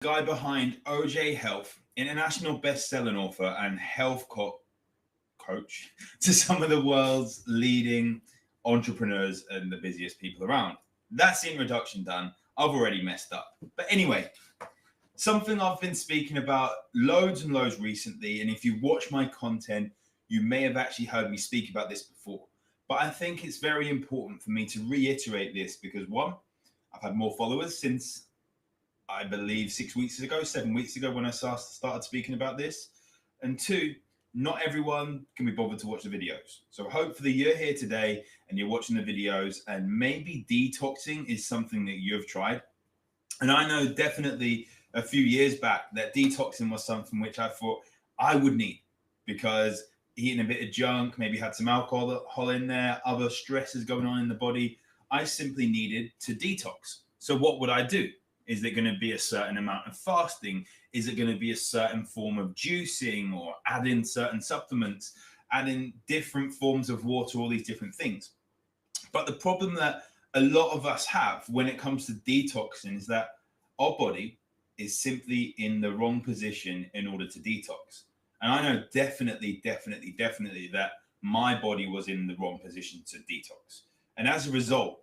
Guy behind OJ Health, international best-selling author and coach to some of the world's leading entrepreneurs and the busiest people around. That's the introduction done. I've already messed up. But anyway, something I've been speaking about loads and loads recently, and if you watch my content, you may have actually heard me speak about this before. But I think it's very important for me to reiterate this because one, I've had more followers since I believe 6 weeks ago, 7 weeks ago when I started speaking about this. And two, not everyone can be bothered to watch the videos. So hopefully you're here today and you're watching the videos and maybe detoxing is something that you've tried. And I know definitely a few years back that detoxing was something which I thought I would need because eating a bit of junk, maybe had some alcohol in there, other stresses going on in the body. I simply needed to detox. So what would I do? Is it going to be a certain amount of fasting? Is it going to be a certain form of juicing or adding certain supplements, adding different forms of water, all these different things? But the problem that a lot of us have when it comes to detoxing is that our body is simply in the wrong position in order to detox. And I know definitely that my body was in the wrong position to detox. And as a result,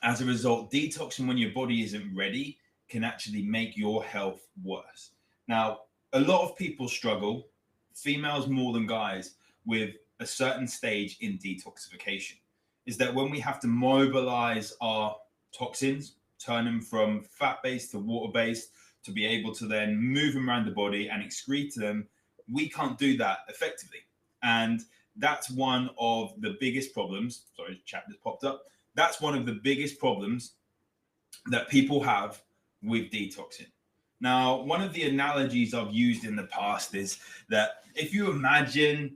detoxing when your body isn't ready can actually make your health worse. Now, a lot of people struggle, females more than guys, with a certain stage in detoxification. Is that when we have to mobilize our toxins, turn them from fat-based to water-based to be able to then move them around the body and excrete them, we can't do that effectively. And that's one of the biggest problems. Sorry, chat just popped up. That's one of the biggest problems that people have with detoxing. Now, one of the analogies I've used in the past is that if you imagine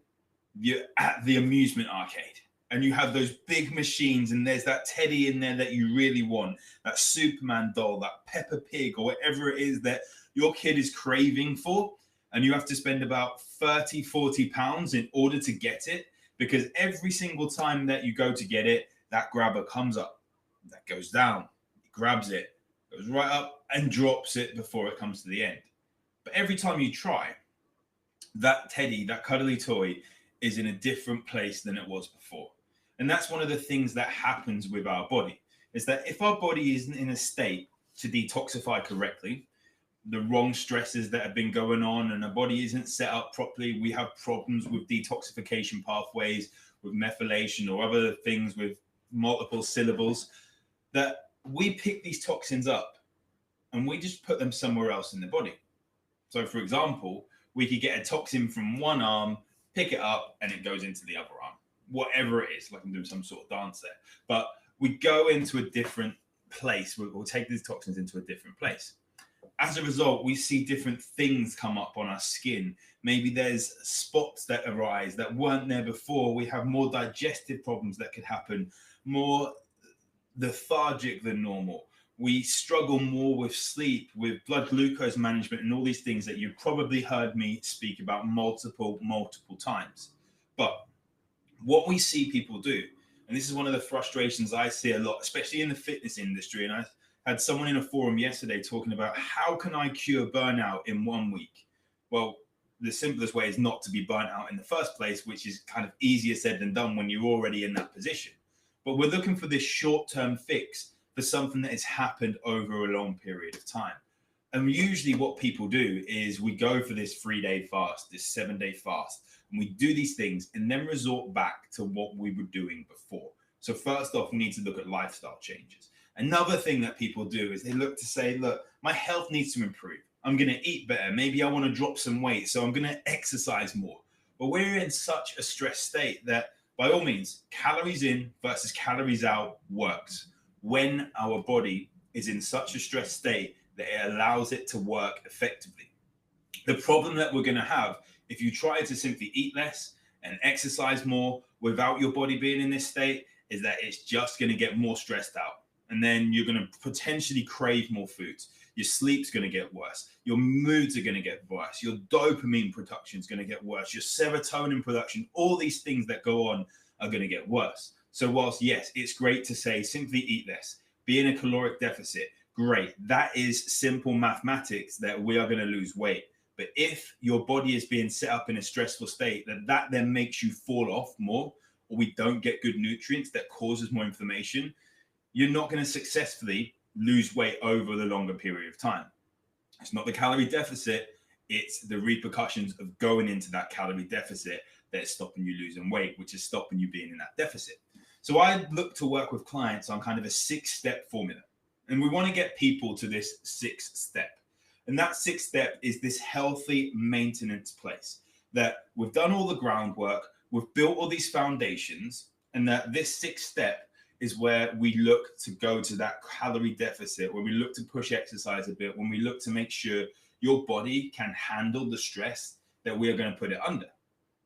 you're at the amusement arcade and you have those big machines and there's that teddy in there that you really want, that Superman doll, that Peppa Pig, or whatever it is that your kid is craving for, and you have to spend about 30, 40 pounds in order to get it, because every single time that you go to get it, that grabber comes up, that goes down, it grabs it, goes right up and drops it before it comes to the end. But every time you try, that teddy, that cuddly toy is in a different place than it was before. And that's one of the things that happens with our body, is that if our body isn't in a state to detoxify correctly, the wrong stresses that have been going on and the body isn't set up properly, we have problems with detoxification pathways, with methylation or other things with multiple syllables, that we pick these toxins up and we just put them somewhere else in the body. So for example, we could get a toxin from one arm, pick it up, and it goes into the other arm, whatever it is, like I'm doing some sort of dance there. But we go into a different place. We'll take these toxins into a different place. As a result, we see different things come up on our skin. Maybe there's spots that arise that weren't there before. We have more digestive problems that could happen, more lethargic than normal. We struggle more with sleep, with blood glucose management, and all these things that you've probably heard me speak about multiple times. But what we see people do, and this is one of the frustrations I see a lot, especially in the fitness industry, and I had someone in a forum yesterday talking about how can I cure burnout in 1 week? Well, the simplest way is not to be burnt out in the first place, which is kind of easier said than done when you're already in that position. But we're looking for this short-term fix for something that has happened over a long period of time. And usually what people do is we go for this 3-day fast, this 7-day fast, and we do these things and then resort back to what we were doing before. So first off, we need to look at lifestyle changes. Another thing that people do is they look to say, look, my health needs to improve. I'm going to eat better. Maybe I want to drop some weight, so I'm going to exercise more. But we're in such a stressed state that by all means, calories in versus calories out works when our body is in such a stressed state that it allows it to work effectively. The problem that we're going to have if you try to simply eat less and exercise more without your body being in this state is that it's just going to get more stressed out. And then you're going to potentially crave more foods. Your sleep's going to get worse. Your moods are going to get worse. Your dopamine production is going to get worse. Your serotonin production, all these things that go on are going to get worse. So whilst, yes, it's great to say simply eat less, be in a caloric deficit, great. That is simple mathematics that we are going to lose weight. But if your body is being set up in a stressful state, that then makes you fall off more, or we don't get good nutrients that causes more inflammation, you're not going to successfully lose weight over the longer period of time. It's not the calorie deficit, it's the repercussions of going into that calorie deficit that's stopping you losing weight, which is stopping you being in that deficit. So I look to work with clients on kind of a 6-step formula. And we want to get people to this 6th step. And that 6th step is this healthy maintenance place that we've done all the groundwork, we've built all these foundations, and that this 6th step is where we look to go to that calorie deficit, where we look to push exercise a bit, when we look to make sure your body can handle the stress that we are going to put it under.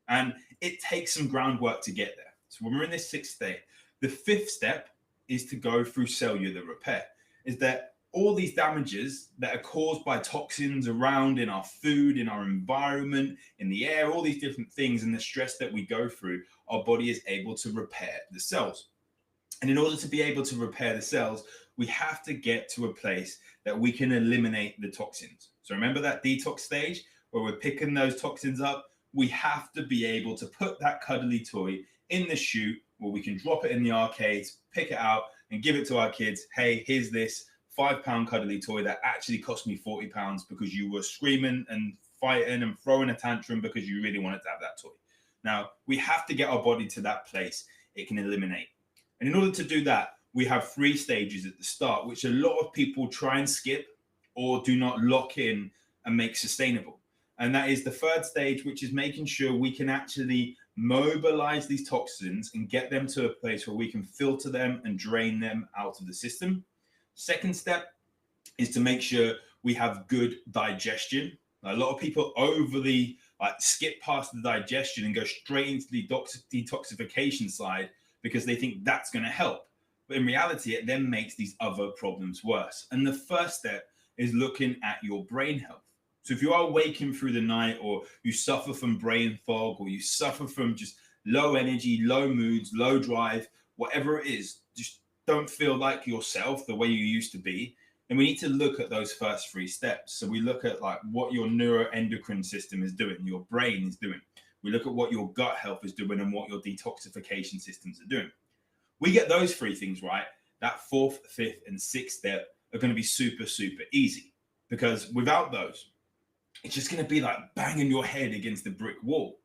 And it takes some groundwork to get there. So when we're in this 6th step, the 5th step is to go through cellular repair. Is that all these damages that are caused by toxins around in our food, in our environment, in the air, all these different things, and the stress that we go through, our body is able to repair the cells. And in order to be able to repair the cells, we have to get to a place that we can eliminate the toxins. So remember that detox stage where we're picking those toxins up? We have to be able to put that cuddly toy in the chute where we can drop it in the arcades, pick it out, and give it to our kids. Hey, here's this £5 cuddly toy that actually cost me £40 because you were screaming and fighting and throwing a tantrum because you really wanted to have that toy. Now, we have to get our body to that place it can eliminate. And in order to do that, we have 3 stages at the start, which a lot of people try and skip or do not lock in and make sustainable. And that is the 3rd stage, which is making sure we can actually mobilize these toxins and get them to a place where we can filter them and drain them out of the system. 2nd step is to make sure we have good digestion. A lot of people overly skip past the digestion and go straight into the detoxification side because they think that's going to help. But in reality, it then makes these other problems worse. And the 1st step is looking at your brain health. So if you are waking through the night, or you suffer from brain fog, or you suffer from just low energy, low moods, low drive, whatever it is, just don't feel like yourself the way you used to be, then we need to look at those first 3 steps. So we look at what your neuroendocrine system is doing, your brain is doing. We look at what your gut health is doing and what your detoxification systems are doing. We get those 3 things right, that 4th, 5th, and 6th step are going to be super, super easy. Because without those, it's just going to be like banging your head against the brick wall.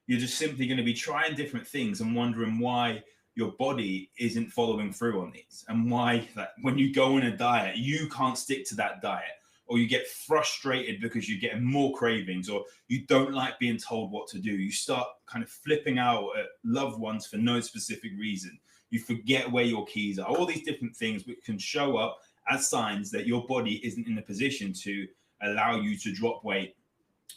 You're just simply going to be trying different things and wondering why your body isn't following through on these, and why when you go on a diet, you can't stick to that diet, or you get frustrated because you're getting more cravings, or you don't like being told what to do. You start kind of flipping out at loved ones for no specific reason. You forget where your keys are. All these different things which can show up as signs that your body isn't in a position to allow you to drop weight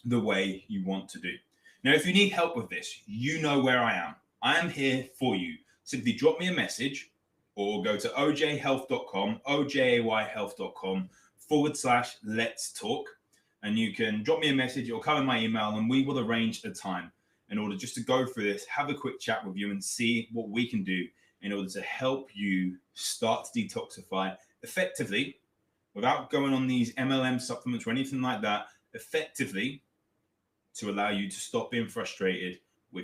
the way you want to do. Now, if you need help with this, you know where I am. I am here for you. Simply drop me a message or go to ojhealth.com, ojayhealth.com/let's talk. And you can drop me a message, it'll come in my email, and we will arrange a time in order just to go through this, have a quick chat with you and see what we can do in order to help you start to detoxify effectively without going on these MLM supplements or anything like that, effectively to allow you to stop being frustrated